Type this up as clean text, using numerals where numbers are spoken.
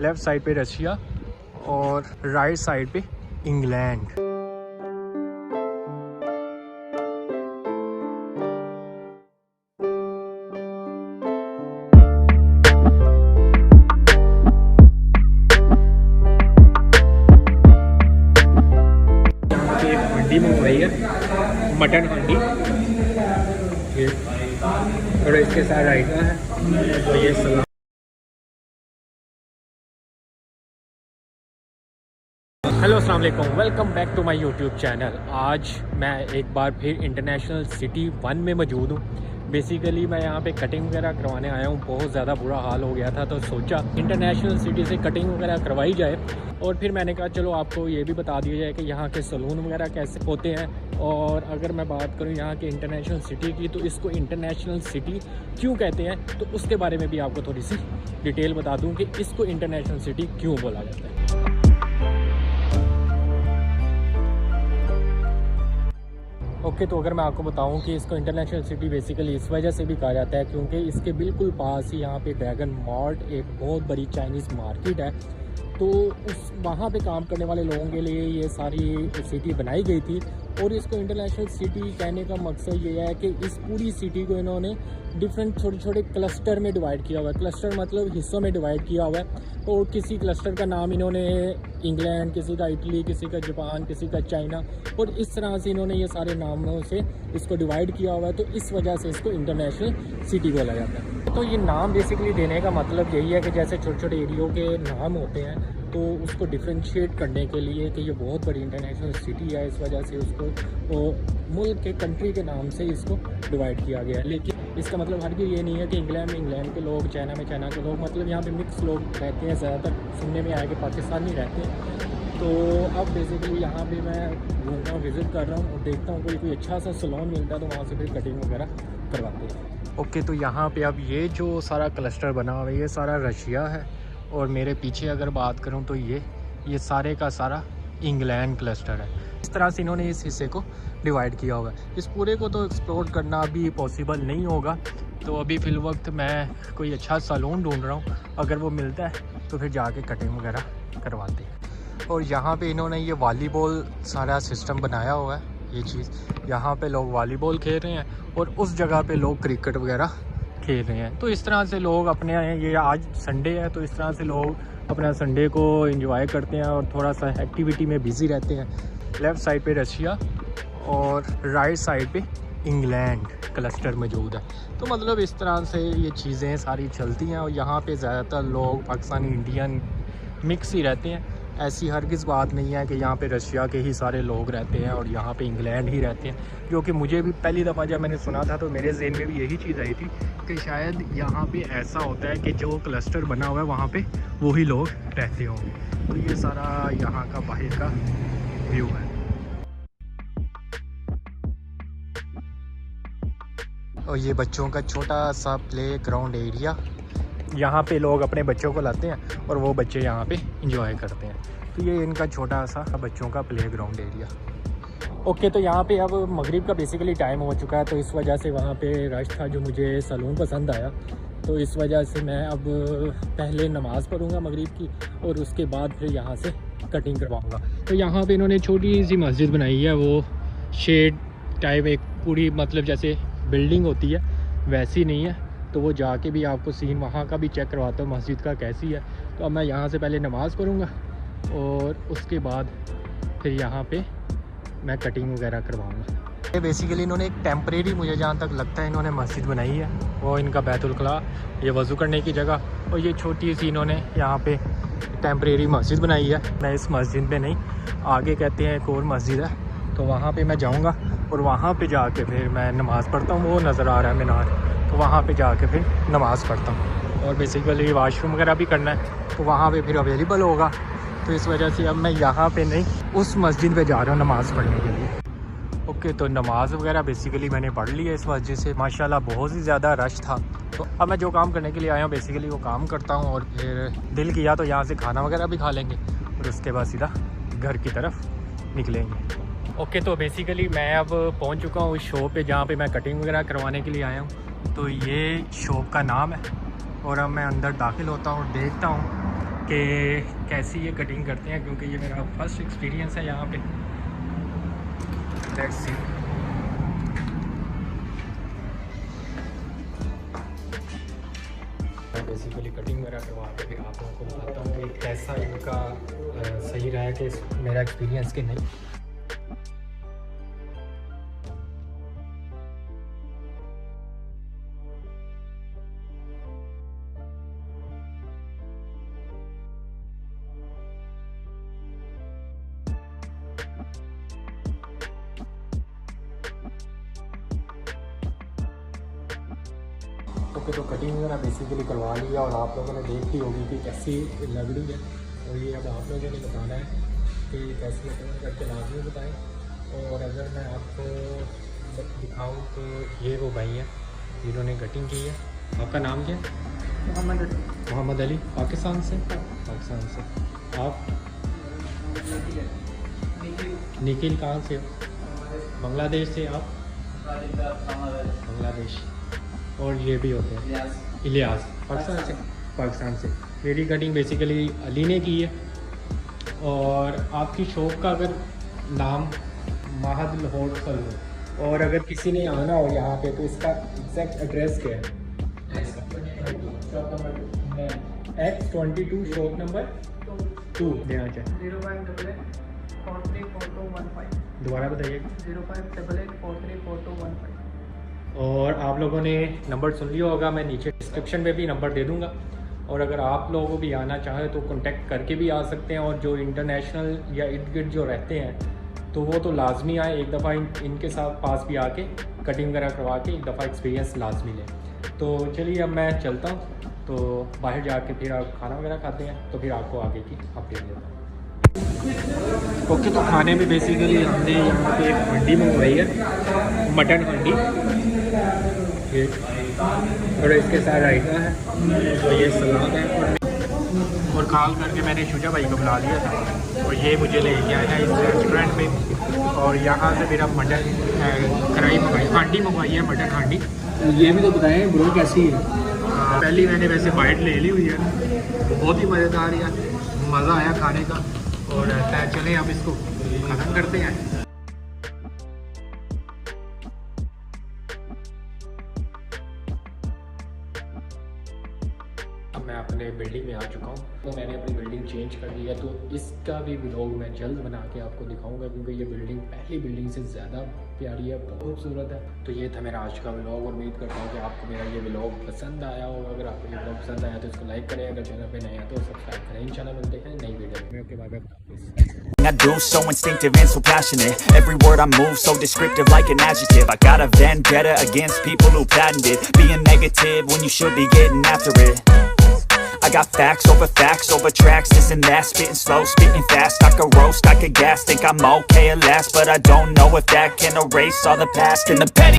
Left side पे Russia और right side पे इंग्लैंड। हंडी मंगवाई है, मटन हंडी, और इसके साथ रायता है और ये सलाद। हेलो अस्सलाम वालेकुम, welcome back to my YouTube channel. आज मैं एक बार फिर इंटरनेशनल सिटी 1 में मौजूद हूँ। बेसिकली मैं यहाँ पे कटिंग वगैरह करवाने आया हूँ। बहुत ज़्यादा बुरा हाल हो गया था तो सोचा इंटरनेशनल सिटी से कटिंग वगैरह करवाई जाए। और फिर मैंने कहा चलो आपको ये भी बता दिया जाए कि यहाँ के सलून वगैरह कैसे होते हैं। और अगर मैं बात करूँ यहाँ के इंटरनेशनल सिटी की, तो इसको इंटरनेशनल सिटी क्यों कहते हैं, तो उसके बारे में भी आपको थोड़ी सी डिटेल बता दूँ कि इसको इंटरनेशनल सिटी क्यों बोला जाता है। ओके, तो अगर मैं आपको बताऊं कि इसको इंटरनेशनल सिटी बेसिकली इस वजह से भी कहा जाता है क्योंकि इसके बिल्कुल पास ही यहाँ पे ड्रैगन मार्ट एक बहुत बड़ी चाइनीज़ मार्केट है। तो उस वहाँ पे काम करने वाले लोगों के लिए ये सारी सिटी बनाई गई थी। और इसको इंटरनेशनल सिटी कहने का मकसद ये है कि इस पूरी सिटी को इन्होंने डिफरेंट छोटे छोटे क्लस्टर में डिवाइड किया हुआ है। क्लस्टर मतलब हिस्सों में डिवाइड किया हुआ है। और किसी क्लस्टर का नाम इन्होंने इंग्लैंड, किसी का इटली, किसी का जापान, किसी का चाइना, और इस तरह से इन्होंने ये सारे नामों से इसको डिवाइड किया हुआ है। तो इस वजह से इसको इंटरनेशनल सिटी बोला जाता है। तो ये नाम बेसिकली देने का मतलब यही है कि जैसे छोटे छोटे एरियो के नाम होते हैं तो उसको डिफ्रेंशिएट करने के लिए कि ये बहुत बड़ी इंटरनेशनल सिटी है, इस वजह से उसको मुल्क के कंट्री के नाम से इसको डिवाइड किया गया है। लेकिन इसका मतलब हर ये नहीं है कि इंग्लैंड में इंग्लैंड के लोग, चाइना में चाइना के लोग, मतलब यहाँ पे मिक्स लोग रहते हैं। ज़्यादातर सुनने में आया कि पाकिस्तानी रहते हैं। तो अब बेसिकली यहाँ पे मैं घूम रहा हूँ, विज़िट कर रहा हूँ और देखता हूँ कोई अच्छा सा सैलून मिलता है तो वहाँ से फिर कटिंग वगैरह करवाते हैं। ओके, तो यहाँ पे अब ये जो सारा क्लस्टर बना हुआ है ये सारा रशिया है। और मेरे पीछे अगर बात करूँ तो ये सारे का सारा इंग्लैंड क्लस्टर है। इस तरह से इन्होंने इस हिस्से को डिवाइड किया होगा। इस पूरे को तो एक्सप्लोर करना अभी पॉसिबल नहीं होगा। तो अभी फ़िल वक्त मैं कोई अच्छा सैलून ढूंढ रहा हूँ, अगर वो मिलता है तो फिर जाके कटिंग वगैरह करवाते हैं। और यहाँ पे इन्होंने ये वॉलीबॉल सारा सिस्टम बनाया हुआ है। ये चीज़ यहाँ पे लोग वॉलीबॉल खेल रहे हैं और उस जगह पे लोग क्रिकेट वगैरह खेल रहे हैं। तो इस तरह से लोग अपने, ये आज संडे है तो इस तरह से लोग अपना संडे को एंजॉय करते हैं और थोड़ा सा एक्टिविटी में बिज़ी रहते हैं। लेफ़्ट साइड पे रशिया और राइट साइड पे इंग्लैंड क्लस्टर मौजूद है। तो मतलब इस तरह से ये चीज़ें सारी चलती हैं। और यहाँ पे ज़्यादातर लोग पाकिस्तानी, इंडियन मिक्स ही रहते हैं। ऐसी हरगिज़ बात नहीं है कि यहाँ पे रशिया के ही सारे लोग रहते हैं और यहाँ पे इंग्लैंड ही रहते हैं। जो कि मुझे भी पहली दफ़ा जब मैंने सुना था तो मेरे ज़हन में भी यही चीज़ आई थी कि शायद यहाँ पे ऐसा होता है कि जो क्लस्टर बना हुआ है वहाँ पे वही लोग रहते होंगे। तो ये सारा यहाँ का बाहर का व्यू है। और ये बच्चों का छोटा सा प्ले ग्राउंड एरिया, यहाँ पे लोग अपने बच्चों को लाते हैं और वो बच्चे यहाँ पे एंजॉय करते हैं। तो ये इनका छोटा सा बच्चों का प्ले ग्राउंड एरिया। ओके, तो यहाँ पे अब मगरिब का बेसिकली टाइम हो चुका है तो इस वजह से वहाँ पे रश था जो मुझे सैलून पसंद आया। तो इस वजह से मैं अब पहले नमाज़ पढ़ूँगा मगरिब की और उसके बाद फिर यहाँ से कटिंग करवाऊँगा। तो यहाँ पर इन्होंने छोटी सी मस्जिद बनाई है, वो शेड टाइप, एक पूरी मतलब जैसे बिल्डिंग होती है वैसी नहीं है। तो वो जाके भी आपको सीन वहाँ का भी चेक करवाता हूँ मस्जिद का कैसी है। तो अब मैं यहाँ से पहले नमाज़ पढ़ूँगा और उसके बाद फिर यहाँ पे मैं कटिंग वगैरह करवाऊँगा। ये बेसिकली इन्होंने एक टेम्परेरी, मुझे जहाँ तक लगता है, इन्होंने मस्जिद बनाई है। वो इनका बैतुल खला, ये वज़ू करने की जगह, और ये छोटी सी इन्होंने यहाँ पे टेम्परेरी मस्जिद बनाई है। मैं इस मस्जिद में नहीं, आगे कहते हैं एक और मस्जिद है, तो वहाँ पर मैं जाऊँगा और वहाँ पर जाके फिर मैं नमाज़ पढ़ता हूँ। वो नज़र आ रहा है मीनार, तो वहाँ पे जाके फिर नमाज़ पढ़ता हूँ। और बेसिकली वाशरूम वगैरह भी करना है तो वहाँ पे फिर अवेलेबल होगा। तो इस वजह से अब मैं यहाँ पे नहीं, उस मस्जिद पे जा रहा हूँ नमाज़ पढ़ने के लिए। ओके, तो नमाज़ वगैरह बेसिकली मैंने पढ़ ली है इस मस्जिद से। माशाल्लाह बहुत ही ज़्यादा रश था। तो अब मैं जो काम करने के लिए आया हूँ बेसिकली वो काम करता हूँ और फिर दिल किया तो यहाँ से खाना वगैरह भी खा लेंगे और उसके बाद सीधा घर की तरफ निकलेंगे। ओके, तो बेसिकली मैं अब पहुँच चुका हूँ उस शॉप पे जहाँ पे मैं कटिंग वगैरह करवाने के लिए आया हूँ। तो ये शॉप का नाम है और अब मैं अंदर दाखिल होता हूँ, देखता हूँ कि कैसी ये कटिंग करते हैं, क्योंकि ये मेरा फर्स्ट एक्सपीरियंस है यहाँ पे। Let's see. बेसिकली कटिंग वगैरह करवा के फिर आप लोगों को बताता हूँ कि कैसा इनका सही रहा है कि मेरा एक्सपीरियंस कि नहीं। ओके, तो कटिंग वगैरह बेसिकली करवा लिया और आप लोगों ने देख ली होगी कि कैसी लग रही है, और ये अब आप लोगों ने बताना है कि कैसी कटिंग करके लाजमी बताएं। और अगर मैं आपको दिखाऊं तो ये वो भाई हैं जिन्होंने कटिंग की है। आपका नाम क्या है? मोहम्मद अली। पाकिस्तान से? पाकिस्तान से। आप? निखिल। कहाँ से हो? बांग्लादेश से। आप? बांग्लादेश। और ये भी होते हैं इलियास। पाकिस्तान से? पाकिस्तान से। मेरी कटिंग बेसिकली अली ने की है। और आपकी शॉप का अगर नाम महद लाहौर सल हो, और अगर किसी ने आना हो यहाँ पे तो इसका एग्जैक्ट एड्रेस क्या है? X22 शॉप नंबर 2 देना चाहिए। 0588434215। दोबारा बताइए। 0588434215। और आप लोगों ने नंबर सुन लिया होगा, मैं नीचे डिस्क्रिप्शन में भी नंबर दे दूंगा। और अगर आप लोगों को भी आना चाहे तो कांटेक्ट करके भी आ सकते हैं। और जो इंटरनेशनल या इर्द गिर्द जो रहते हैं तो वो तो लाजमी आए, एक दफ़ा इनके साथ पास भी आके कटिंग वगैरह करवा के एक दफ़ा एक्सपीरियंस लाजमी लें। तो चलिए अब मैं चलता हूँ, तो बाहर जाके फिर आप खाना वगैरह खाते हैं, तो फिर आपको आगे की अपडेट देता हूँ। ओके, तो खाने में बेसिकली हमने यहाँ पे एक हंडी मंगवाई है, मटन हंडी। ये और इसके साथ रायता है, और ये सलाद है। और कॉल करके मैंने शुजा भाई को बुला दिया था, और ये मुझे ले गया है इस रेस्टोरेंट में। और यहाँ से मेरा मटन कढ़ाई मंगवाई, हांडी मंगवाई है, मटन हांडी। ये भी तो बताएं ब्रो कैसी है। पहली मैंने वैसे बाइट ले ली हुई है, बहुत ही मज़ेदार है, मज़ा आया खाने का। और चलें अब इसको ख़त्म करते हैं। अब मैं अपने बिल्डिंग में आ चुका हूँ, तो मैंने अपनी बिल्डिंग चेंज कर दी है, तो इसका भी व्लॉग मैं जल्द बना के आपको दिखाऊंगा, क्योंकि ये बिल्डिंग पहली बिल्डिंग से ज़्यादा प्यारी है, बहुत खूबसूरत है। तो ये था मेरा आज का व्लॉग, और उम्मीद करता हूँ कि आपको मेरा ये व्लॉग पसंद आया होगा। अगर आपको ये व्लॉग पसंद आया तो इसको लाइक करें, अगर चैनल पे नए हैं तो सब्सक्राइब करें। इंशाल्लाह मिलते हैं नई वीडियो में। Okay, bye bye. I do, so instinctive and so passionate. Every word I move so descriptive like an adjective. I got a vendetta against people who patented being negative when you should be getting after it. I got facts over tracks, this and that, spitting slow, spitting fast. I could roast, I could gas, think I'm okay at last, but I don't know if that can erase all the past and the petty